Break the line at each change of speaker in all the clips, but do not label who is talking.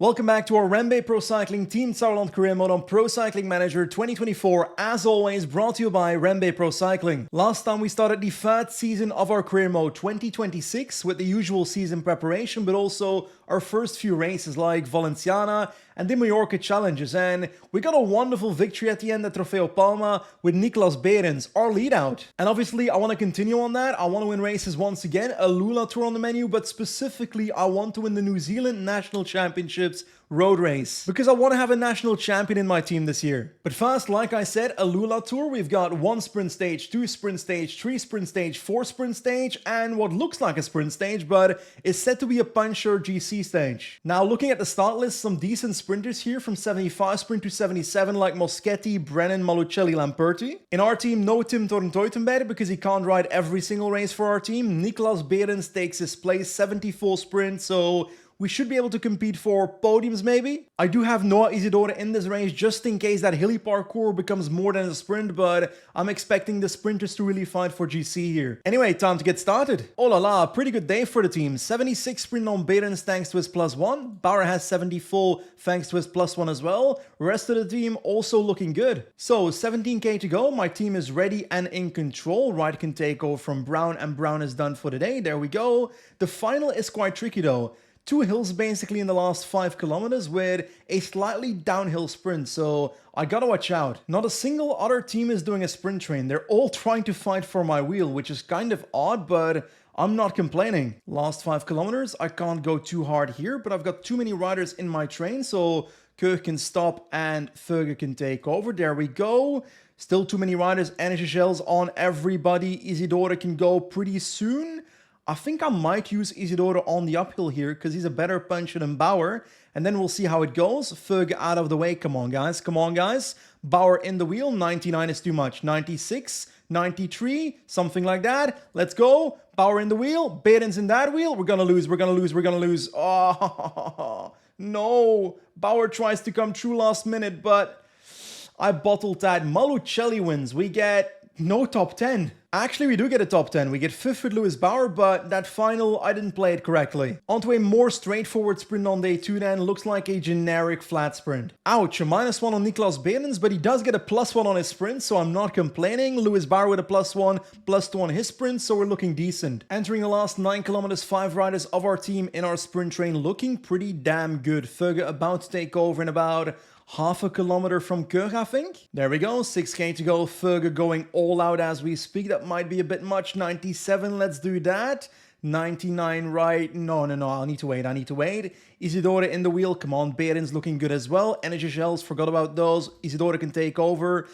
Welcome back to our REMBE Pro Cycling Team Saarland Career Mode on Pro Cycling Manager 2024, as always brought to you by REMBE Pro Cycling. Last time we started the third season of our Career Mode 2026 with the usual season preparation, but also our first few races like Valenciana and the Mallorca challenges, and we got a wonderful victory at the end at Trofeo Palma with Niklas Behrens, our lead out. And obviously I want to continue on that. I want to win races once again, AlUla Tour on the menu, but specifically I want to win the New Zealand National Championships road race, because I want to have a national champion in my team this year. But first, like I said, AlUla Tour, we've got 1 sprint stage, 2 sprint stage, 3 sprint stage, 4 sprint stage, and what looks like a sprint stage, but is said to be a puncher GC stage. Now, looking at the start list, some decent sprinters here from 75 sprint to 77, like Moschetti, Brennan, Malucelli, Lamperti. In our team, no Tim Torntoitenberg, because he can't ride every single race for our team. Niklas Behrens takes his place, 74 sprint, so we should be able to compete for podiums maybe. I do have Noah Isidore in this race just in case that hilly parkour becomes more than a sprint, but I'm expecting the sprinters to really fight for GC here. Anyway, time to get started. Oh la la, pretty good day for the team. 76 sprint on Behrens thanks to his +1. Bauer has 74 thanks to his +1 as well. Rest of the team also looking good. So 17k to go. My team is ready and in control. Wright can take over from Brown, and Brown is done for the day. There we go. The final is quite tricky though. 2 hills basically in the last 5 kilometers with a slightly downhill sprint, so I gotta watch out. Not a single other team is doing a sprint train. They're all trying to fight for my wheel, which is kind of odd, but I'm not complaining. Last 5 kilometers, I can't go too hard here, but I've got too many riders in my train, so Keuch can stop and Vöge can take over. There we go. Still too many riders, energy shells on everybody. Isidore can go pretty soon. I think I might use Isidore on the uphill here because he's a better puncher than Bauer. And then we'll see how it goes. Vöge out of the way. Come on, guys. Come on, guys. Bauer in the wheel. 99 is too much. 96, 93, something like that. Let's go. Bauer in the wheel. Behrens in that wheel. We're going to lose. We're going to lose. We're going to lose. Oh, no. Bauer tries to come through last minute, but I bottled that. Malucelli wins. We get no top 10. Actually, we do get a top 10. We get 5th with Lewis Bauer, but that final, I didn't play it correctly. Onto a more straightforward sprint on day 2 then. Looks like a generic flat sprint. Ouch, a -1 on Niklas Behrens, but he does get a +1 on his sprint, so I'm not complaining. Lewis Bauer with a +1, +2 on his sprint, so we're looking decent. Entering the last 9 kilometers, 5 riders of our team in our sprint train looking pretty damn good. Vöge about to take over in about half a kilometer from Keuch, I think. There we go, 6k to go. Vöge going all out as we speak. That might be a bit much. 97, let's do that. 99, right? No, I need to wait. Isidore in the wheel. Come on, Behrens looking good as well. Energy shells, forgot about those. Isidore can take over.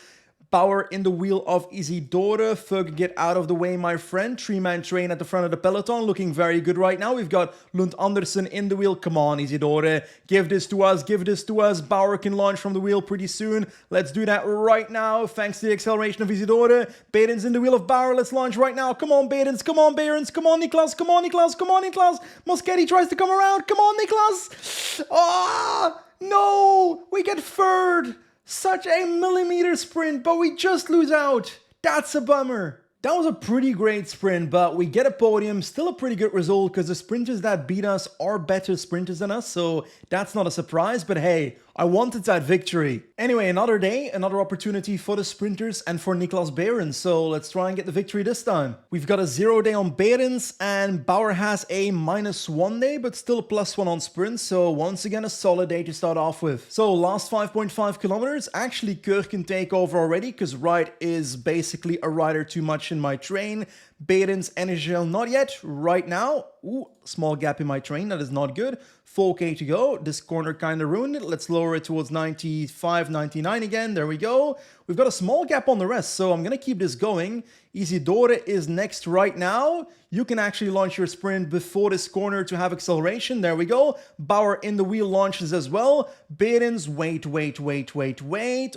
Bauer in the wheel of Isidore. Vöge, get out of the way, my friend. 3-man train at the front of the peloton. Looking very good right now. We've got Lund Andersen in the wheel. Come on, Isidore. Give this to us. Give this to us. Bauer can launch from the wheel pretty soon. Let's do that right now. Thanks to the acceleration of Isidore. Behrens in the wheel of Bauer. Let's launch right now. Come on, Behrens. Come on, Behrens. Come on, Niklas. Come on, Niklas. Come on, Niklas. Moschetti tries to come around. Come on, Niklas. Ah, no. We get third. Such a millimeter sprint, but we just lose out. That's a bummer. That was a pretty great sprint, but we get a podium. Still a pretty good result because the sprinters that beat us are better sprinters than us, so that's not a surprise, but hey, I wanted that victory. Anyway, another day, another opportunity for the sprinters and for Niklas Behrens, so let's try and get the victory this time. We've got a 0 day on Behrens, and Bauer has a -1 day, but still a +1 on sprint, so once again a solid day to start off with. So last 5.5 kilometers, actually Keuch can take over already, because Wright is basically a rider too much in my train. Behrens, energy gel, not yet. Right now, ooh, small gap in my train. That is not good. 4k to go. This corner kind of ruined it. Let's lower it towards 95, 99 again. There we go. We've got a small gap on the rest, so I'm going to keep this going. Isidore is next right now. You can actually launch your sprint before this corner to have acceleration. There we go. Bauer in the wheel launches as well. Behrens, wait.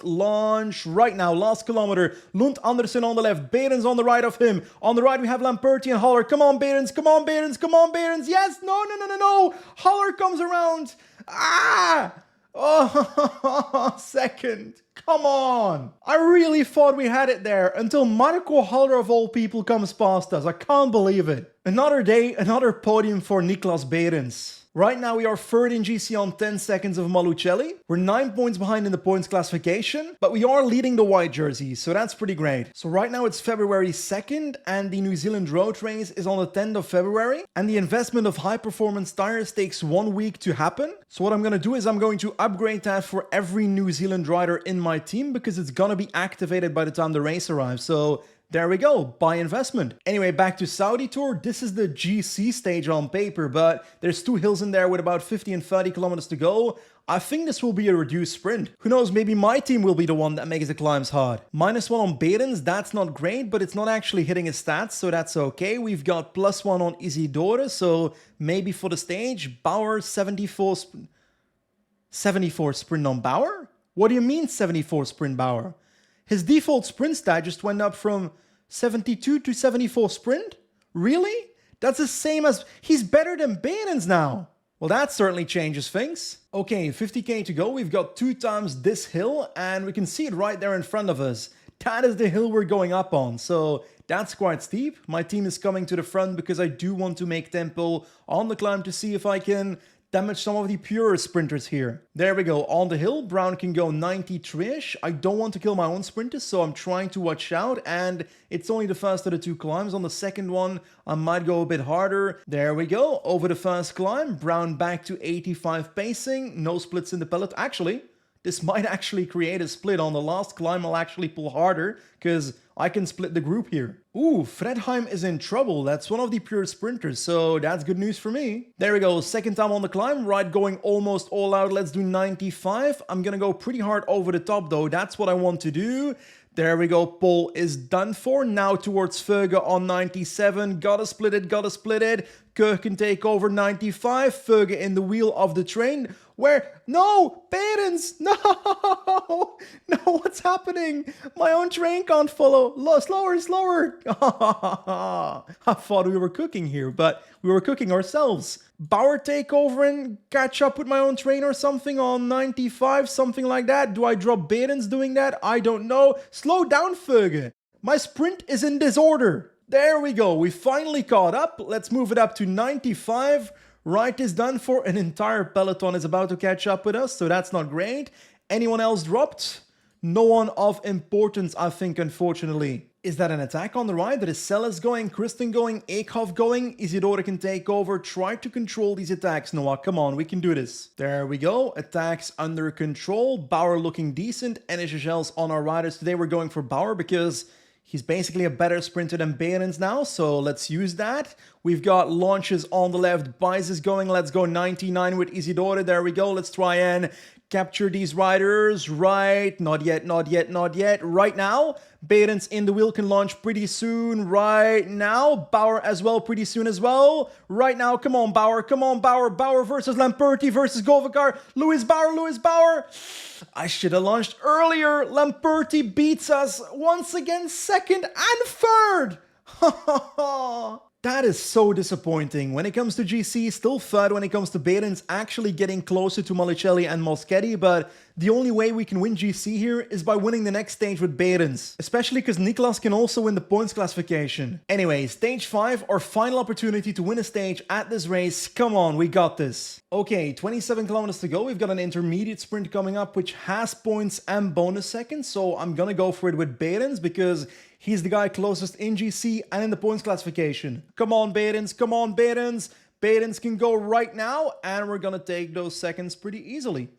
Launch right now. Last kilometer. Lund Andersen on the left. Behrens on the right of him. On the right, we have Lamperti and Haller. Come on, Behrens. Come on, Behrens. Come on, Behrens. Yes. No. Haller comes around. Ah! Oh, second. Come on. I really thought we had it there until Marco Haller of all people comes past us. I can't believe it. Another day, another podium for Niklas Behrens. Right now we are third in GC on 10 seconds of Malucelli. We're 9 points behind in the points classification, but we are leading the white jersey, so that's pretty great. So right now it's February 2nd, and the New Zealand road race is on the 10th of February, and the investment of high performance tires takes 1 week to happen. So what I'm gonna do is I'm going to upgrade that for every New Zealand rider in my team, because it's gonna be activated by the time the race arrives. So there we go, buy investment. Anyway, back to Saudi Tour. This is the GC stage on paper, but there's 2 hills in there with about 50 and 30 kilometers to go. I think this will be a reduced sprint. Who knows, maybe my team will be the one that makes the climbs hard. -1 on Berens, that's not great, but it's not actually hitting his stats, so that's okay. We've got +1 on Isidore, so maybe for the stage. Bauer, 74 sprint on Bauer? What do you mean 74 sprint Bauer? His default sprint stat just went up from 72 to 74 sprint? Really? That's the same as... He's better than Berens now. Well, that certainly changes things. Okay, 50k to go. We've got 2 times this hill, and we can see it right there in front of us. That is the hill we're going up on, so that's quite steep. My team is coming to the front because I do want to make tempo on the climb to see if I can damage some of the pure sprinters here. There we go, on the hill, Brown can go 93-ish. I don't want to kill my own sprinters, so I'm trying to watch out, and it's only the first of the 2 climbs. On the second one, I might go a bit harder. There we go, over the first climb, Brown back to 85 pacing, no splits in the pellet. Actually, this might actually create a split. On the last climb, I'll actually pull harder, because I can split the group here. Ooh, Fredheim is in trouble. That's one of the pure sprinters, so that's good news for me. There we go, second time on the climb, right, going almost all out. Let's do 95. I'm gonna go pretty hard over the top though. That's what I want to do. There we go, pole is done for. Now towards Ferge on 97. Gotta split it, gotta split it. Kirk can take over 95. Ferge in the wheel of the train. Where? No! Berens! No! No, what's happening? My own train can't follow. Slower, slower! I thought we were cooking here, but we were cooking ourselves. Bauer take over and catch up with my own train or something on 95, something like that. Do I drop Berens doing that? I don't know. Slow down, Ferge. My sprint is in disorder. There we go. We finally caught up. Let's move it up to 95. Right is done for. An entire peloton is about to catch up with us, so that's not great. Anyone else dropped? No one of importance, I think, unfortunately. Is that an attack on the right? That is Selles going, Kristen going, Eekhoff going. Isidore can take over. Try to control these attacks, Noah. Come on, we can do this. There we go. Attacks under control. Bauer looking decent. NSHL's on our riders. Today we're going for Bauer because he's basically a better sprinter than Berens now, so let's use that. We've got launches on the left. Bice is going. Let's go 99 with Isidore. There we go. Let's try and capture these riders. Right. Not yet, not yet, not yet. Right now. Berens in the wheel can launch pretty soon. Right now. Bauer as well pretty soon as well. Right now. Come on, Bauer. Come on, Bauer. Bauer versus Lamperti versus Golvikar. Lewis Bauer. Lewis Bauer. I should have launched earlier. Lamperti beats us once again, second and third. That is so disappointing. When it comes to GC, still third. When it comes to Berens, actually getting closer to Molicelli and Moschetti, but the only way we can win GC here is by winning the next stage with Berens, especially because Niklas can also win the points classification. Anyway, stage 5, our final opportunity to win a stage at this race. Come on, we got this. Okay, 27 kilometers to go. We've got an intermediate sprint coming up, which has points and bonus seconds, so I'm gonna go for it with Berens because he's the guy closest in GC and in the points classification. Come on, Berens. Come on, Berens. Berens can go right now, and we're gonna take those seconds pretty easily.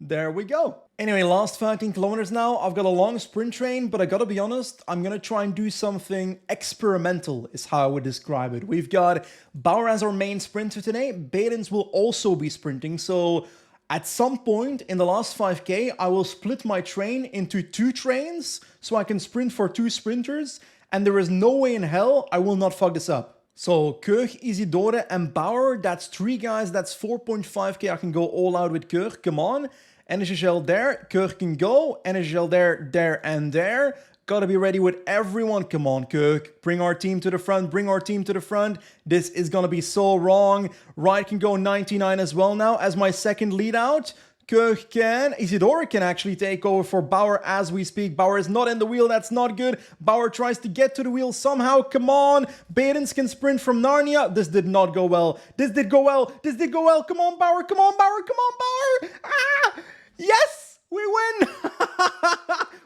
There we go. Anyway, last 13 kilometers now. I've got a long sprint train, but I gotta be honest, I'm gonna try and do something experimental, is how I would describe it. We've got Bauer as our main sprinter today. Berens will also be sprinting, so at some point in the last 5k, I will split my train into 2 trains so I can sprint for 2 sprinters, and there is no way in hell I will not fuck this up. So Kirch, Isidore, and Bauer, that's 3 guys, that's 4.5k. I can go all out with Kirch, come on. NSHL there, Kirch can go, NSHL there, there, and there. Gotta be ready with everyone. Come on, Kirk. Bring our team to the front. Bring our team to the front. This is gonna be so wrong. Right can go 99 as well now as my second lead out. Isidore can actually take over for Bauer as we speak. Bauer is not in the wheel. That's not good. Bauer tries to get to the wheel somehow. Come on. Badens can sprint from Narnia. This did not go well. This did go well. This did go well. Come on, Bauer. Come on, Bauer. Come on, Bauer. Ah! Yes! We win!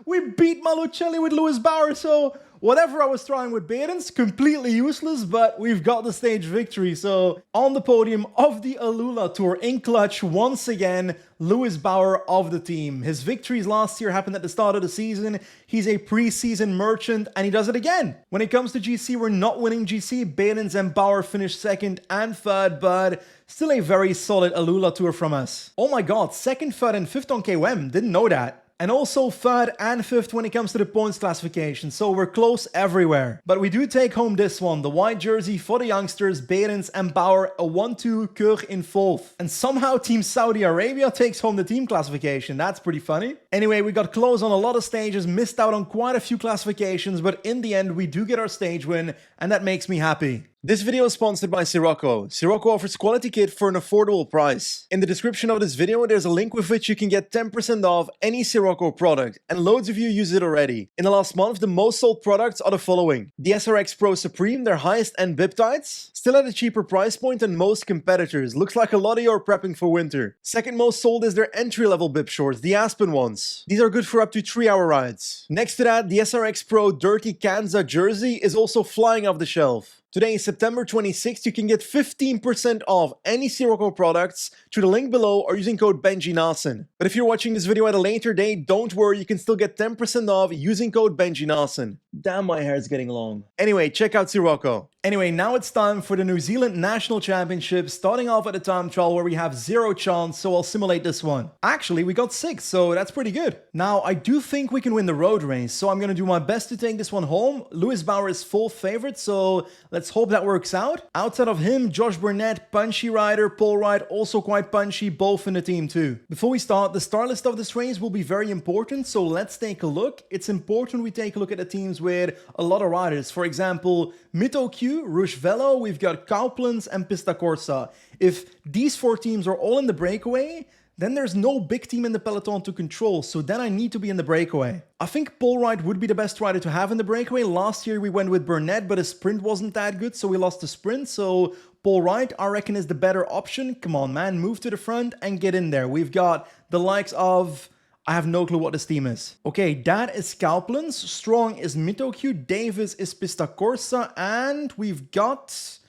We beat Malucelli with Lewis Bauer, so whatever I was trying with Badens, completely useless, but we've got the stage victory. So on the podium of the AlUla Tour in clutch, once again, Lewis Bauer of the team. His victories last year happened at the start of the season. He's a preseason merchant, and he does it again. When it comes to GC, we're not winning GC. Badens and Bauer finished second and third, but still a very solid AlUla Tour from us. Oh my god, second, third, and fifth on KOM. Didn't know that. And also third and fifth when it comes to the points classification, so we're close everywhere. But we do take home this one, the white jersey for the youngsters, Badens and Bauer, a 1-2 Keur in fourth. And somehow Team Saudi Arabia takes home the team classification, that's pretty funny. Anyway, we got close on a lot of stages, missed out on quite a few classifications, but in the end we do get our stage win, and that makes me happy. This video is sponsored by Sirocco. Sirocco offers quality kit for an affordable price. In the description of this video, there's a link with which you can get 10% off any Sirocco product, and loads of you use it already. In the last month, the most sold products are the following: the SRX Pro Supreme, their highest end bib tights, still at a cheaper price point than most competitors. Looks like a lot of you are prepping for winter. Second most sold is their entry-level bib shorts, the Aspen ones. These are good for up to 3-hour rides. Next to that, the SRX Pro Dirty Kanza jersey is also flying off the shelf. Today, September 26th, you can get 15% off any Sirocco products through the link below or using code BenjiNasen. But if you're watching this video at a later date, don't worry, you can still get 10% off using code BenjiNasen. Damn, my hair's getting long. Anyway, check out Sirocco. Anyway, now it's time for the New Zealand National Championship, starting off at the time trial where we have 0 chance, so I'll simulate this one. Actually, we got 6, so that's pretty good. Now, I do think we can win the road race, so I'm gonna do my best to take this one home. Lewis Bauer is full favorite, so let's hope that works out. Outside of him, Josh Burnett, punchy rider, Paul Wright, also quite punchy, both in the team too. Before we start, the star list of this race will be very important, so let's take a look. It's important we take a look at the teams with a lot of riders. For example, Mito Q, Rush Velo, we've got Cowplans and Pista Corsa. If these 4 teams are all in the breakaway, then there's no big team in the peloton to control, so then I need to be in the breakaway. I think Paul Wright would be the best rider to have in the breakaway. Last year we went with Burnett, but his sprint wasn't that good, so we lost the sprint. So Paul Wright, I reckon, is the better option. Come on, man, move to the front and get in there. We've got the likes of... I have no clue what this team is. Okay, that is Cowplans, Strong is Mito-Q, Davis is Pista Corsa, and we've got...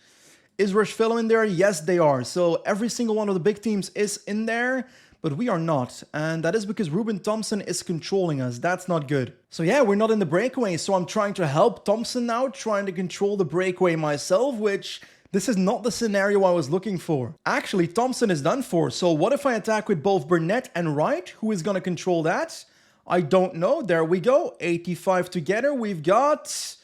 Is Rush Fellow in there? Yes, they are. So every single one of the big teams is in there, but we are not. And that is because Ruben Thompson is controlling us. That's not good. So yeah, we're not in the breakaway. So I'm trying to help Thompson now, trying to control the breakaway myself, which this is not the scenario I was looking for. Actually, Thompson is done for. So what if I attack with both Burnett and Wright? Who is going to control that? I don't know. There we go. 85 together. We've got...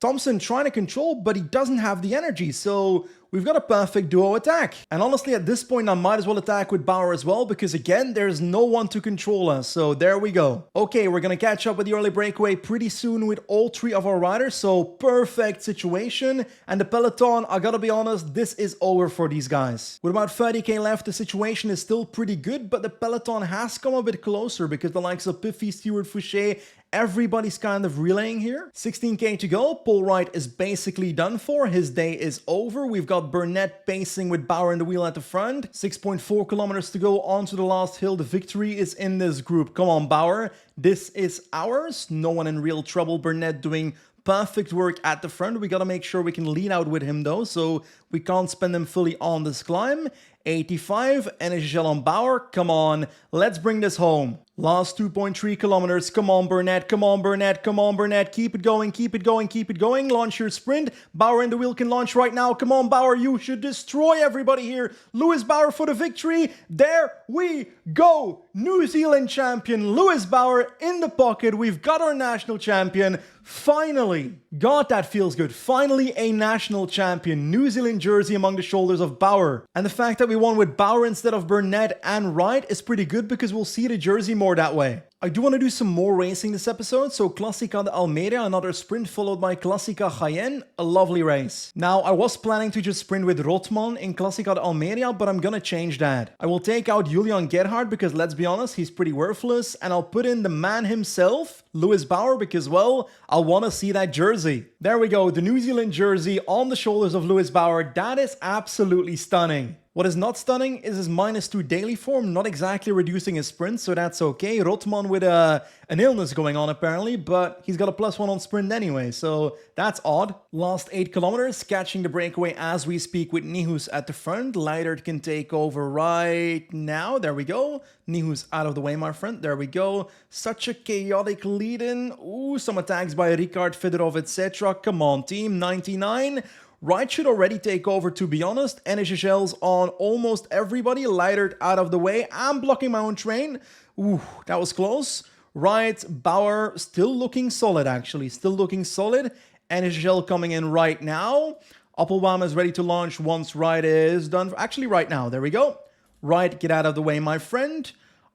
Thompson trying to control, but he doesn't have the energy, so we've got a perfect duo attack. And honestly, at this point, I might as well attack with Bauer as well, because again, there's no one to control us, so there we go. Okay, we're gonna catch up with the early breakaway pretty soon with all 3 of our riders, so perfect situation. And the peloton, I gotta be honest, this is over for these guys. With about 30k left, the situation is still pretty good, but the peloton has come a bit closer, because the likes of Piffy, Stewart, Fouché, everybody's kind of relaying here. 16k to go. Paul Wright is basically done for. His day is over. We've got Burnett pacing with Bauer in the wheel at the front. 6.4 kilometers to go onto the last hill. The victory is in this group. Come on, Bauer. This is ours. No one in real trouble. Burnett doing perfect work at the front. We gotta make sure we can lead out with him though, so we can't spend him fully on this climb. 85, energy gel on Bauer. Come on, let's bring this home. Last 2.3 kilometers. Come on, Burnett. Come on, Burnett. Come on, Burnett. Keep it going. Keep it going. Keep it going. Launch your sprint. Bauer in the wheel can launch right now. Come on, Bauer. You should destroy everybody here. Lewis Bauer for the victory. There we go. New Zealand champion Lewis Bauer in the pocket. We've got our national champion. Finally. God, that feels good. Finally a national champion. New Zealand jersey among the shoulders of Bauer. And the fact that we won with Bauer instead of Burnett and Wright is pretty good because we'll see the jersey more that way. I do want to do some more racing this episode, so Clasica de Almeria, another sprint followed by Clasica Jaen, a lovely race. Now, I was planning to just sprint with Rotman in Clasica de Almeria, but I'm gonna change that. I will take out Julian Gerhard because, let's be honest, he's pretty worthless, and I'll put in the man himself, Lewis Bauer, because, well, I want to see that jersey. There we go, the New Zealand jersey on the shoulders of Lewis Bauer. That is absolutely stunning. What is not stunning is his -2 daily form, not exactly reducing his sprint, so that's okay. Rotman with an illness going on apparently, but he's got a +1 on sprint anyway, so that's odd. Last 8 kilometers, catching the breakaway as we speak with Nihus at the front. Leidert can take over right now. There we go. Nihus out of the way, my friend. There we go. Such a chaotic lead-in. Ooh, some attacks by Ricard, Fedorov, etc. Come on, team. 99. Right should already take over, to be honest. NHL's on almost everybody. Leidert out of the way. I'm blocking my own train. Ooh, that was close. Right, Bauer still looking solid, actually. Still looking solid. NHL coming in right now. Appelbaum is ready to launch once Right is done. Actually, right now. There we go. Right, get out of the way, my friend.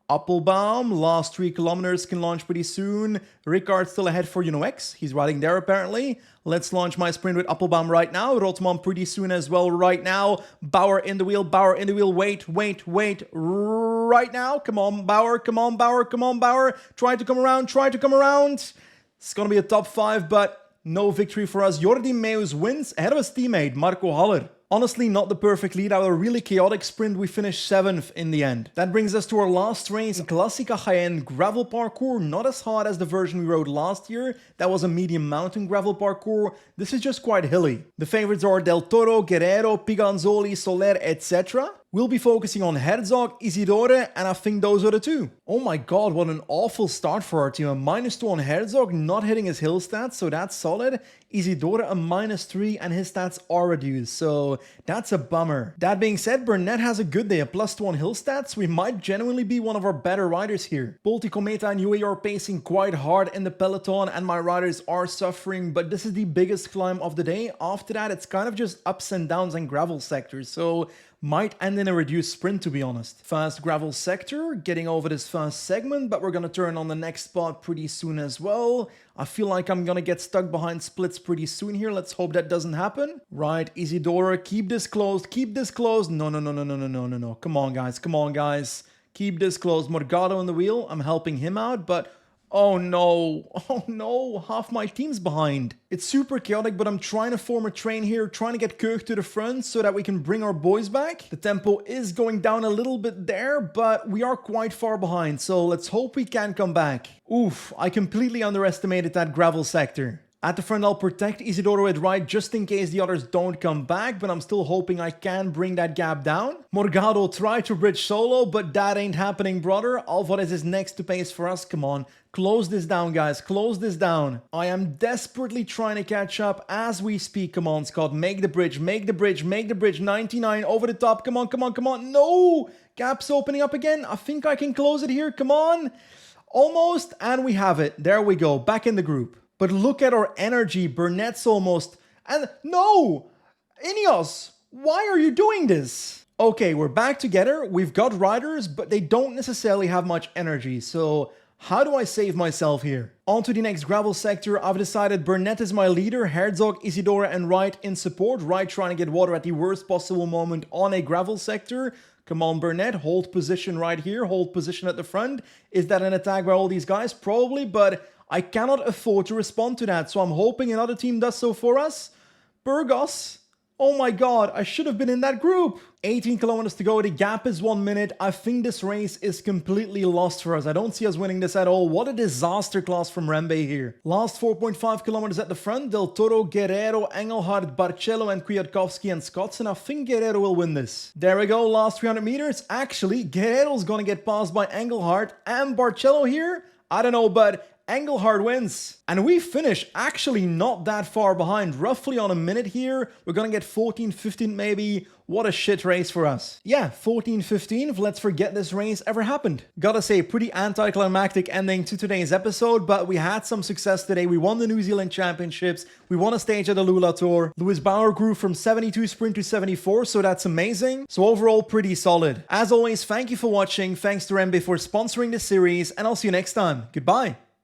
Appelbaum, last 3 kilometers, can launch pretty soon. Ricard still ahead for X. He's riding there apparently. Let's launch my sprint with Appelbaum right now. Rotman pretty soon as well right now. Bauer in the wheel, Bauer in the wheel. Wait. Right now. Come on, Bauer. Come on, Bauer. Come on, Bauer. Try to come around. It's going to be a top 5, but no victory for us. Jordi Meus wins ahead of his teammate, Marco Haller. Honestly, not the perfect lead. Out of a really chaotic sprint, we finished 7th in the end. That brings us to our last race, Clasica Jaen gravel parkour. Not as hard as the version we rode last year. That was a medium mountain gravel parkour. This is just quite hilly. The favorites are Del Toro, Guerrero, Piganzoli, Soler, etc. We'll be focusing on Herzog, Isidore, and I think those are the 2. Oh my god, what an awful start for our team. A -2 on Herzog, not hitting his hill stats, so that's solid. Isidore a -3, and his stats are reduced, so that's a bummer. That being said, Burnett has a good day, a +2 on hill stats. We might genuinely be one of our better riders here. Polti, Cometa, and UAE are pacing quite hard in the peloton, and my riders are suffering, but this is the biggest climb of the day. After that, it's kind of just ups and downs and gravel sectors, so might end in a reduced sprint, to be honest. Fast gravel sector, getting over this first segment, but we're gonna turn on the next spot pretty soon as well. I feel like I'm gonna get stuck behind splits pretty soon here. Let's hope that doesn't happen. Right, Isidora, keep this closed, No. Come on, guys. Keep this closed. Morgado in the wheel, I'm helping him out, but oh no, half my team's behind. It's super chaotic, but I'm trying to form a train here, trying to get Kirk to the front so that we can bring our boys back. The tempo is going down a little bit there, but we are quite far behind, so let's hope we can come back. Oof, I completely underestimated that gravel sector. At the front, I'll protect Isidoro with right just in case the others don't come back, but I'm still hoping I can bring that gap down. Morgado tried to bridge solo, but that ain't happening, brother. Alvarez is next to pace for us. Come on, close this down, guys. Close this down. I am desperately trying to catch up as we speak. Come on, Scott. Make the bridge. 99 over the top. Come on. No! Gap's opening up again. I think I can close it here. Come on. Almost, and we have it. There we go. Back in the group. But look at our energy. Burnett's almost... And no! Ineos, why are you doing this? Okay, we're back together. We've got riders, but they don't necessarily have much energy. So how do I save myself here? On to the next gravel sector. I've decided Burnett is my leader. Herzog, Isidora, and Wright in support. Wright trying to get water at the worst possible moment on a gravel sector. Come on, Burnett. Hold position right here. Hold position at the front. Is that an attack by all these guys? Probably, but I cannot afford to respond to that, so I'm hoping another team does so for us. Burgos. Oh my god, I should have been in that group. 18 kilometers to go, the gap is 1 minute. I think this race is completely lost for us. I don't see us winning this at all. What a disaster class from REMBE here. Last 4.5 kilometers at the front. Del Toro, Guerrero, Engelhardt, Barcello, and Kwiatkowski and Scottson. I think Guerrero will win this. There we go, last 300 meters. Actually, Guerrero's gonna get passed by Engelhardt and Barcello here. I don't know, but Engelhard wins. And we finish actually not that far behind, roughly on a minute here. We're gonna get 14-15 maybe. What a shit race for us. Yeah, 14-15, let's forget this race ever happened. Gotta say, pretty anticlimactic ending to today's episode, but we had some success today. We won the New Zealand Championships. We won a stage at the AlUla Tour. Lewis Bauer grew from 72 sprint to 74, so that's amazing. So overall, pretty solid. As always, thank you for watching. Thanks to REMBE for sponsoring this series, and I'll see you next time. Goodbye.